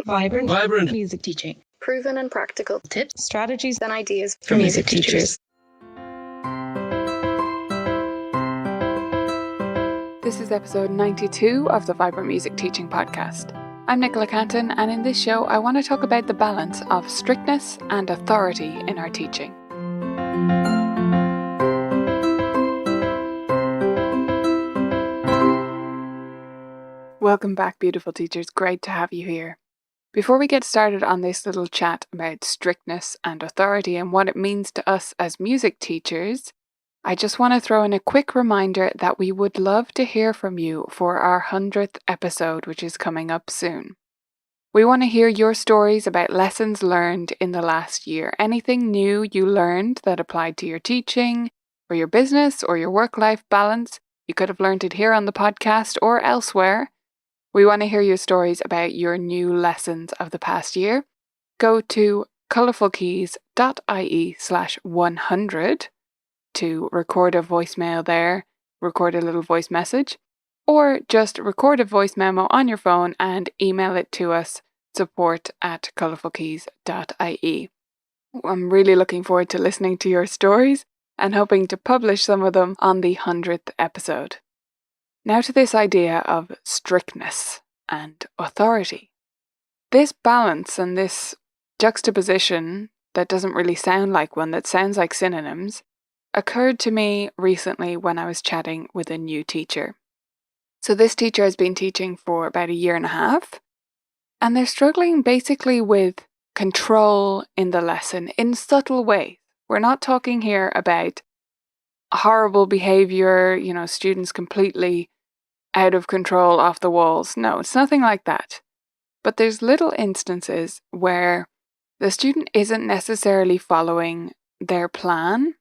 Vibrant music teaching. Proven and practical Tips, strategies, and ideas for music teachers. This is episode 92 of the Vibrant Music Teaching Podcast. I'm Nicola Canton, and in this show I want to talk about the balance of strictness and authority in our teaching. Welcome back, beautiful teachers. Great to have you here. Before we get started on this little chat about strictness and authority and what it means to us as music teachers, I just want to throw in a quick reminder that we would love to hear from you for our 100th episode, which is coming up soon. We want to hear your stories about lessons learned in the last year. Anything new you learned that applied to your teaching, or your business, or your work-life balance. You could have learned it here on the podcast or elsewhere. We want to hear your stories about your new lessons of the past year. Go to colourfulkeys.ie/100 to record a voicemail there, record a little voice message, or just record a voice memo on your phone and email it to us, support@colourfulkeys.ie. I'm really looking forward to listening to your stories and hoping to publish some of them on the 100th episode. Now to this idea of strictness and authority. This balance and this juxtaposition that doesn't really sound like one, that sounds like synonyms, occurred to me recently when I was chatting with a new teacher. So this teacher has been teaching for about a year and a half, and they're struggling basically with control in the lesson in subtle ways. We're not talking here about horrible behavior, students completely out of control, off the walls. No, it's nothing like that. But there's little instances where the student isn't necessarily following their plan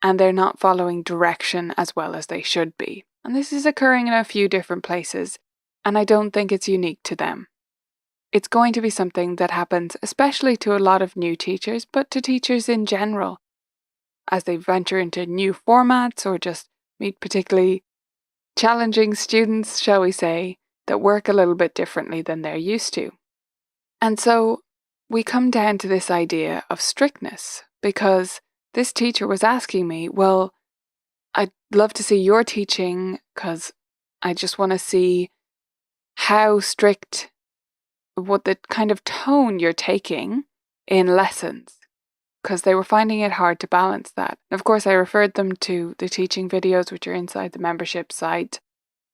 and they're not following direction as well as they should be. And this is occurring in a few different places, and I don't think it's unique to them. It's going to be something that happens especially to a lot of new teachers, but to teachers in general, as they venture into new formats or just meet particularly challenging students, shall we say, that work a little bit differently than they're used to. And so we come down to this idea of strictness, because this teacher was asking me, well, I'd love to see your teaching because I just want to see how strict, what the kind of tone you're taking in lessons, because they were finding it hard to balance that. And of course, I referred them to the teaching videos, which are inside the membership site,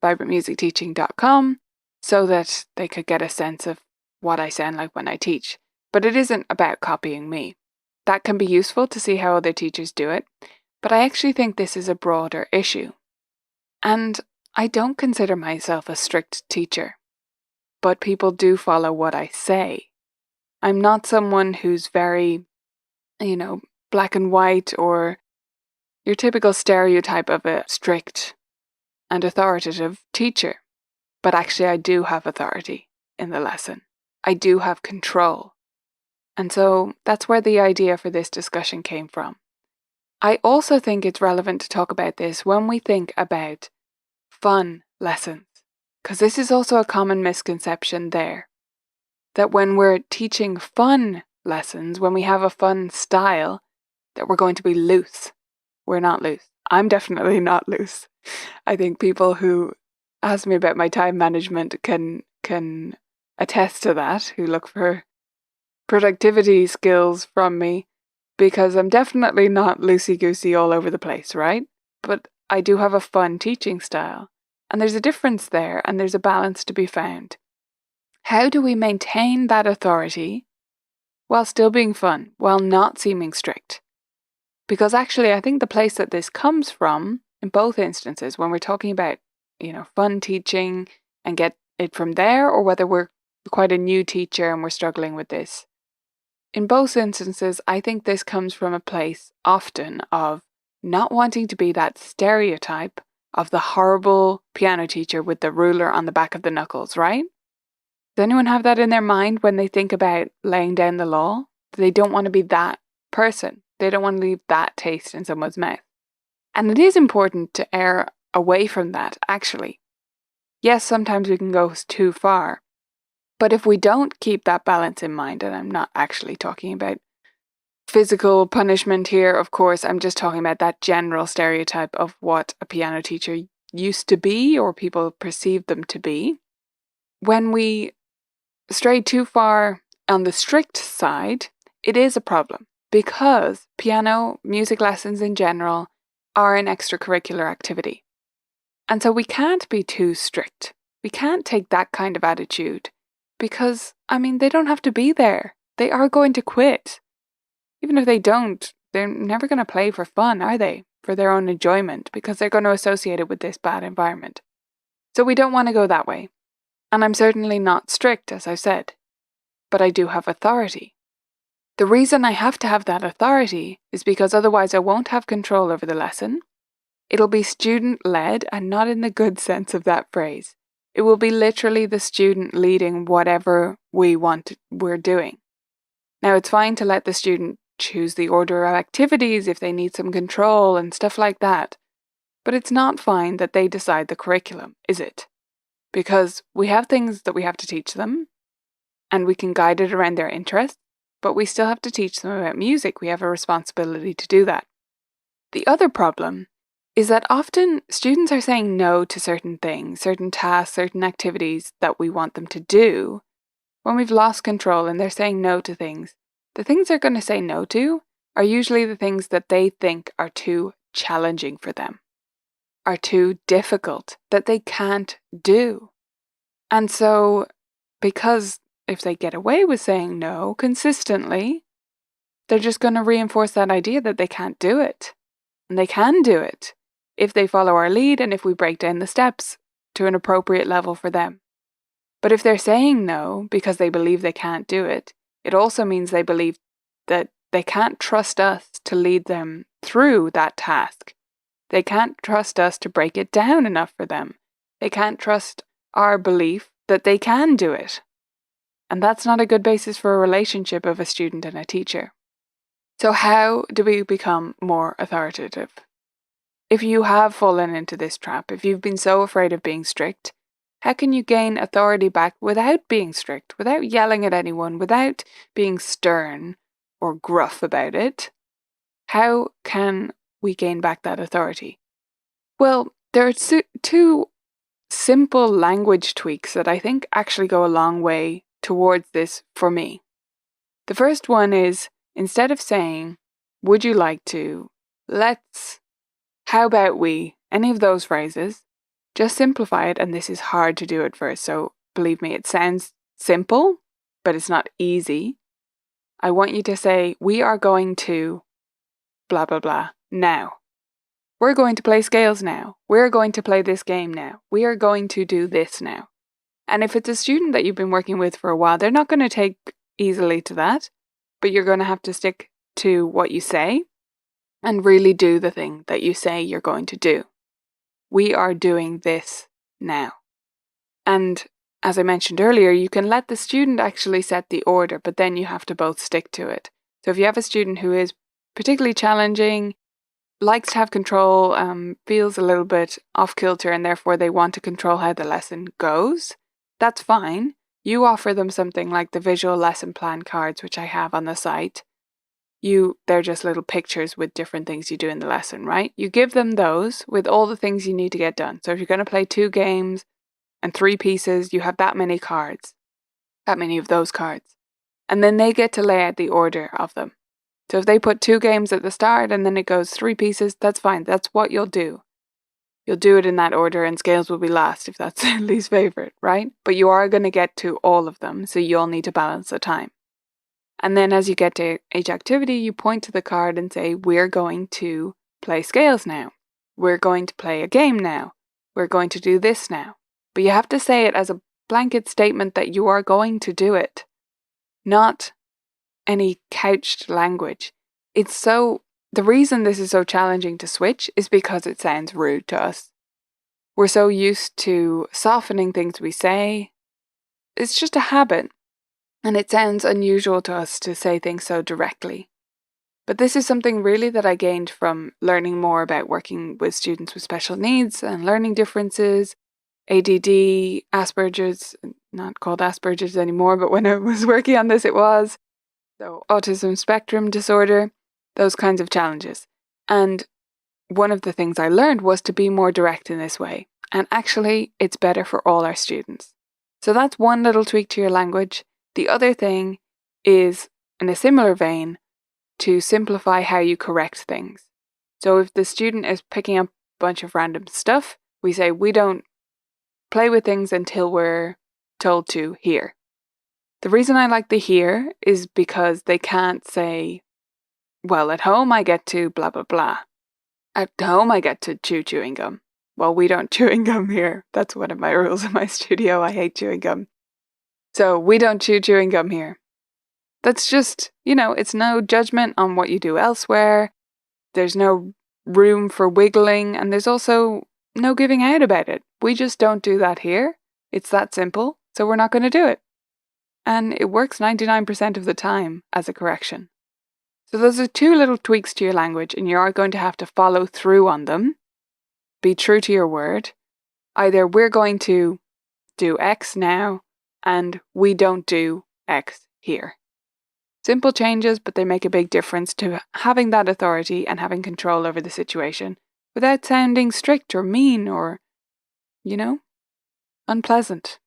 vibrantmusicteaching.com, so that they could get a sense of what I sound like when I teach. But it isn't about copying me. That can be useful to see how other teachers do it, but I actually think this is a broader issue. And I don't consider myself a strict teacher, but people do follow what I say. I'm not someone who's very black and white or your typical stereotype of a strict and authoritative teacher. But actually I do have authority in the lesson. I do have control. And so that's where the idea for this discussion came from. I also think it's relevant to talk about this when we think about fun lessons, because this is also a common misconception there, that when we're teaching fun lessons, when we have a fun style, that we're going to be loose. We're not loose. I'm definitely not loose. I think people who ask me about my time management can attest to that, who look for productivity skills from me, because I'm definitely not loosey-goosey all over the place, right? But I do have a fun teaching style, and there's a difference there, and there's a balance to be found. How do we maintain that authority while still being fun, while not seeming strict? Because actually, I think the place that this comes from, in both instances, when we're talking about, fun teaching and get it from there, or whether we're quite a new teacher and we're struggling with this. In both instances, I think this comes from a place often of not wanting to be that stereotype of the horrible piano teacher with the ruler on the back of the knuckles, right? Does anyone have that in their mind when they think about laying down the law? They don't want to be that person. They don't want to leave that taste in someone's mouth. And it is important to err away from that, actually. Yes, sometimes we can go too far, But if we don't keep that balance in mind, and I'm not actually talking about physical punishment here, of course, I'm just talking about that general stereotype of what a piano teacher used to be or people perceive them to be. When we stray too far on the strict side, it is a problem because piano, music lessons in general, are an extracurricular activity. And so we can't be too strict. We can't take that kind of attitude because, they don't have to be there. They are going to quit. Even if they don't, they're never going to play for fun, are they? For their own enjoyment, because they're going to associate it with this bad environment. So we don't want to go that way. And I'm certainly not strict, as I've said. But I do have authority. The reason I have to have that authority is because otherwise I won't have control over the lesson. It'll be student-led, and not in the good sense of that phrase. It will be literally the student leading whatever we're doing. Now, it's fine to let the student choose the order of activities if they need some control and stuff like that. But it's not fine that they decide the curriculum, is it? Because we have things that we have to teach them, and we can guide it around their interests, but we still have to teach them about music. We have a responsibility to do that. The other problem is that often students are saying no to certain things, certain tasks, certain activities that we want them to do. When we've lost control and they're saying no to things, the things they're going to say no to are usually the things that they think are too challenging for them, are too difficult, that they can't do. And so, because if they get away with saying no consistently, they're just going to reinforce that idea that they can't do it. And they can do it if they follow our lead and if we break down the steps to an appropriate level for them. But if they're saying no because they believe they can't do it, it also means they believe that they can't trust us to lead them through that task. They can't trust us to break it down enough for them. They can't trust our belief that they can do it. And that's not a good basis for a relationship of a student and a teacher. So how do we become more authoritative? If you have fallen into this trap, if you've been so afraid of being strict, how can you gain authority back without being strict, without yelling at anyone, without being stern or gruff about it? How can we gain back that authority? Well, there are two simple language tweaks that I think actually go a long way towards this for me. The first one is, instead of saying, would you like to, let's, how about we, any of those phrases, just simplify it. And this is hard to do at first, so believe me, it sounds simple, but it's not easy. I want you to say, we are going to blah, blah, blah now. We're going to play scales now. We're going to play this game now. We are going to do this now. And if it's a student that you've been working with for a while, they're not going to take easily to that, but you're going to have to stick to what you say and really do the thing that you say you're going to do. We are doing this now. And as I mentioned earlier, you can let the student actually set the order, but then you have to both stick to it. So if you have a student who is particularly challenging, likes to have control, feels a little bit off kilter, and therefore they want to control how the lesson goes, that's fine. You offer them something like the visual lesson plan cards, which I have on the site. They're just little pictures with different things you do in the lesson, right? You give them those with all the things you need to get done. So if you're going to play 2 games and 3 pieces, you have that many cards, that many of those cards. And then they get to lay out the order of them. So if they put 2 games at the start and then it goes 3 pieces, that's fine. That's what you'll do. You'll do it in that order, and scales will be last if that's least favorite, right? But you are going to get to all of them, so you'll need to balance the time. And then as you get to each activity, you point to the card and say, we're going to play scales now. We're going to play a game now. We're going to do this now. But you have to say it as a blanket statement that you are going to do it, not any couched language. The reason this is so challenging to switch is because it sounds rude to us. We're so used to softening things we say. It's just a habit, and it sounds unusual to us to say things so directly. But this is something really that I gained from learning more about working with students with special needs and learning differences, ADD, Asperger's, not called Asperger's anymore, but when I was working on this, it was. So autism spectrum disorder, those kinds of challenges. And one of the things I learned was to be more direct in this way. And actually, it's better for all our students. So that's one little tweak to your language. The other thing is, in a similar vein, to simplify how you correct things. So if the student is picking up a bunch of random stuff, we say we don't play with things until we're told to here. The reason I like the here is because they can't say, well, at home I get to blah, blah, blah. At home I get to chew chewing gum. Well, we don't chewing gum here. That's one of my rules in my studio. I hate chewing gum. So we don't chew chewing gum here. That's just, it's no judgment on what you do elsewhere. There's no room for wiggling, and there's also no giving out about it. We just don't do that here. It's that simple, so we're not going to do it. And it works 99% of the time as a correction. So those are two little tweaks to your language, and you are going to have to follow through on them. Be true to your word. Either we're going to do X now, and we don't do X here. Simple changes, but they make a big difference to having that authority and having control over the situation without sounding strict or mean or, unpleasant.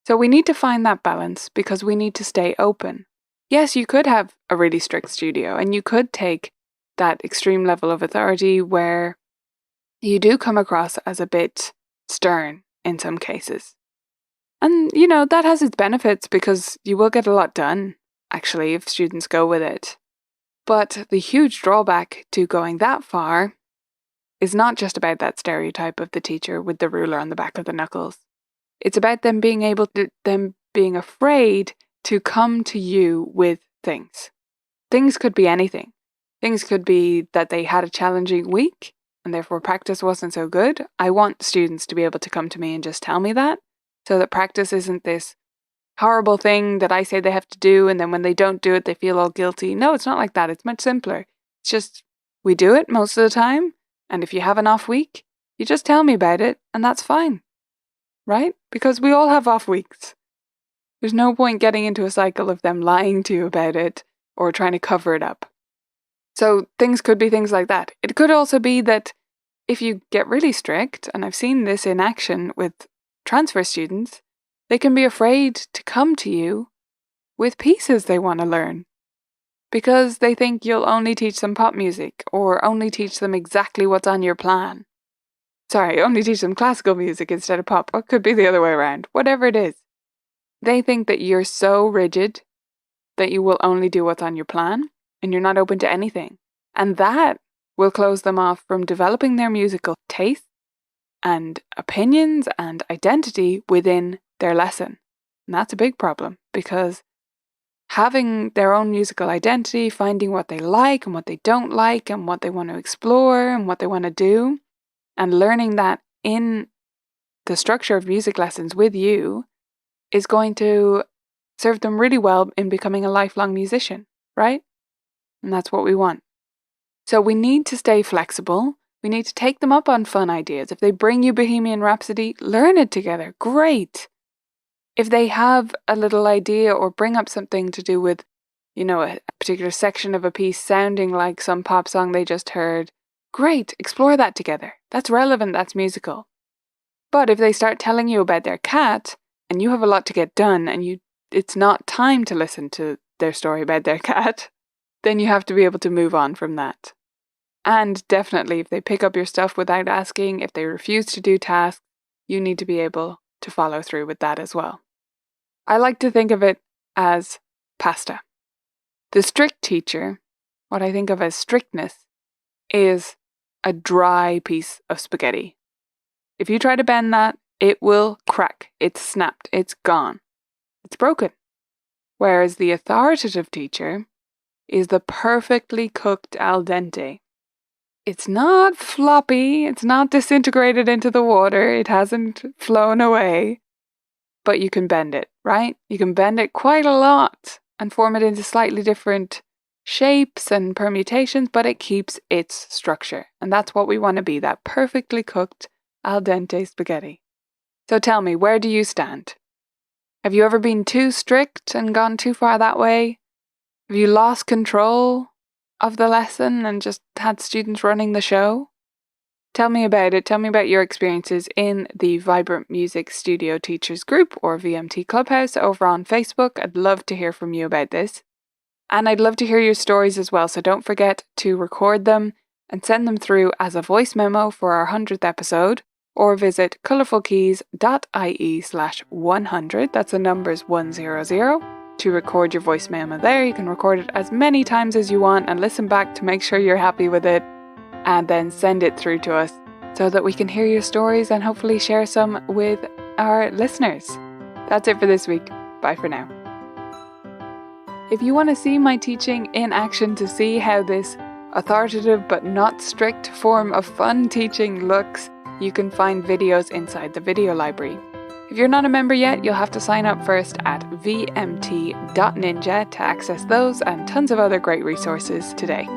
So we need to find that balance because we need to stay open. Yes, you could have a really strict studio and you could take that extreme level of authority where you do come across as a bit stern in some cases. And, that has its benefits because you will get a lot done, actually, if students go with it. But the huge drawback to going that far is not just about that stereotype of the teacher with the ruler on the back of the knuckles. It's about them being afraid to come to you with things. Things could be anything. Things could be that they had a challenging week and therefore practice wasn't so good. I want students to be able to come to me and just tell me that, so that practice isn't this horrible thing that I say they have to do, and then when they don't do it, they feel all guilty. No, it's not like that. It's much simpler. It's just, we do it most of the time, and if you have an off week, you just tell me about it, and that's fine. Right? Because we all have off weeks. There's no point getting into a cycle of them lying to you about it or trying to cover it up. So things could be things like that. It could also be that if you get really strict, and I've seen this in action with transfer students, they can be afraid to come to you with pieces they want to learn because they think you'll only teach them pop music or only teach them exactly what's on your plan. Sorry, only teach them classical music instead of pop. Or it could be the other way around. Whatever it is. They think that you're so rigid that you will only do what's on your plan and you're not open to anything. And that will close them off from developing their musical taste and opinions and identity within their lesson. And that's a big problem because having their own musical identity, finding what they like and what they don't like and what they want to explore and what they want to do, and learning that in the structure of music lessons with you is going to serve them really well in becoming a lifelong musician, right? And that's what we want. So we need to stay flexible. We need to take them up on fun ideas. If they bring you Bohemian Rhapsody, learn it together. Great. If they have a little idea or bring up something to do with, a particular section of a piece sounding like some pop song they just heard, great, explore that together. That's relevant, that's musical. But if they start telling you about their cat, and you have a lot to get done, and it's not time to listen to their story about their cat, then you have to be able to move on from that. And definitely, if they pick up your stuff without asking, if they refuse to do tasks, you need to be able to follow through with that as well. I like to think of it as pasta. The strict teacher, what I think of as strictness, is a dry piece of spaghetti. If you try to bend that, it will crack. It's snapped. It's gone. It's broken. Whereas the authoritative teacher is the perfectly cooked al dente. It's not floppy. It's not disintegrated into the water. It hasn't flown away. But you can bend it, right? You can bend it quite a lot and form it into slightly different shapes and permutations, but it keeps its structure. And that's what we want to be, that perfectly cooked al dente spaghetti. So tell me, where do you stand? Have you ever been too strict and gone too far that way? Have you lost control of the lesson and just had students running the show? Tell me about it. Tell me about your experiences in the Vibrant Music Studio Teachers Group or VMT Clubhouse over on Facebook. I'd love to hear from you about this. And I'd love to hear your stories as well, so don't forget to record them and send them through as a voice memo for our 100th episode, or visit colourfulkeys.ie/100, that's the numbers 100, to record your voice memo there. You can record it as many times as you want and listen back to make sure you're happy with it, and then send it through to us so that we can hear your stories and hopefully share some with our listeners. That's it for this week. Bye for now. If you want to see my teaching in action to see how this authoritative but not strict form of fun teaching looks, you can find videos inside the video library. If you're not a member yet, you'll have to sign up first at vmt.ninja to access those and tons of other great resources today.